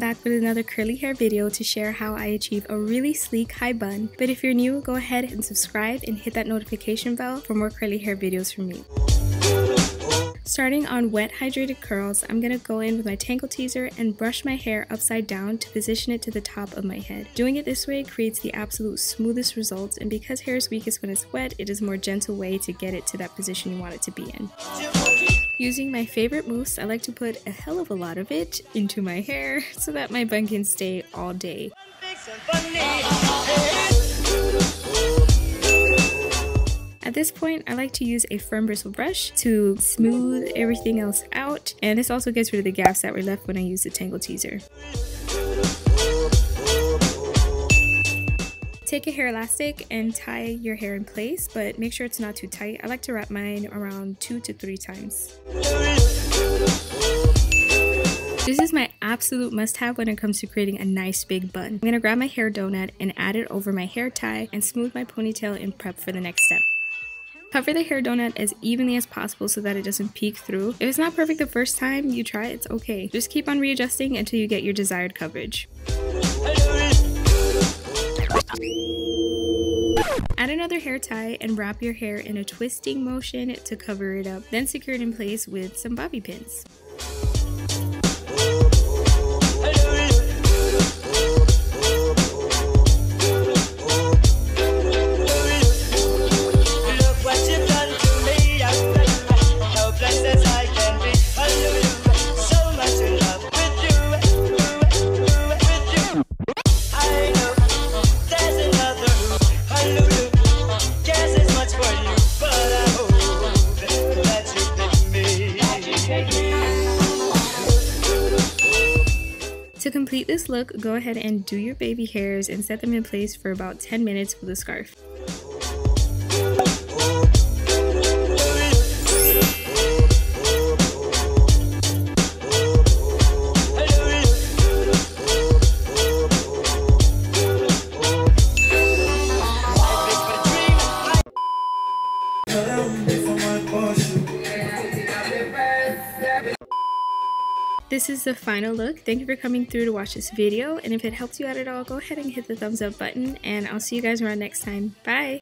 back with another curly hair video to share how I achieve a really sleek high bun. But if you're new, go ahead and subscribe and hit that notification bell for more curly hair videos from me. Starting on wet hydrated curls, I'm going to go in with my tangle teaser and brush my hair upside down to position it to the top of my head. Doing it this way creates the absolute smoothest results, and because hair is weakest when it's wet, it is a more gentle way to get it to that position you want it to be in. Using my favorite mousse, I like to put a hell of a lot of it into my hair so that my bun can stay all day. At this point, I like to use a firm bristle brush to smooth everything else out, and this also gets rid of the gaps that were left when I used the tangle teaser. Take a hair elastic and tie your hair in place, but make sure it's not too tight. I like to wrap mine around 2 to 3 times. This is my absolute must-have when it comes to creating a nice big bun. I'm gonna grab my hair donut and add it over my hair tie and smooth my ponytail and prep for the next step. Cover the hair donut as evenly as possible so that it doesn't peek through. If it's not perfect the first time you try, it's okay. Just keep on readjusting until you get your desired coverage. Add another hair tie and wrap your hair in a twisting motion to cover it up. Then secure it in place with some bobby pins. To complete this look, go ahead and do your baby hairs and set them in place for about 10 minutes with a scarf. This is the final look. Thank you for coming through to watch this video, and if it helped you out at all, go ahead and hit the thumbs up button, and I'll see you guys around next time. Bye!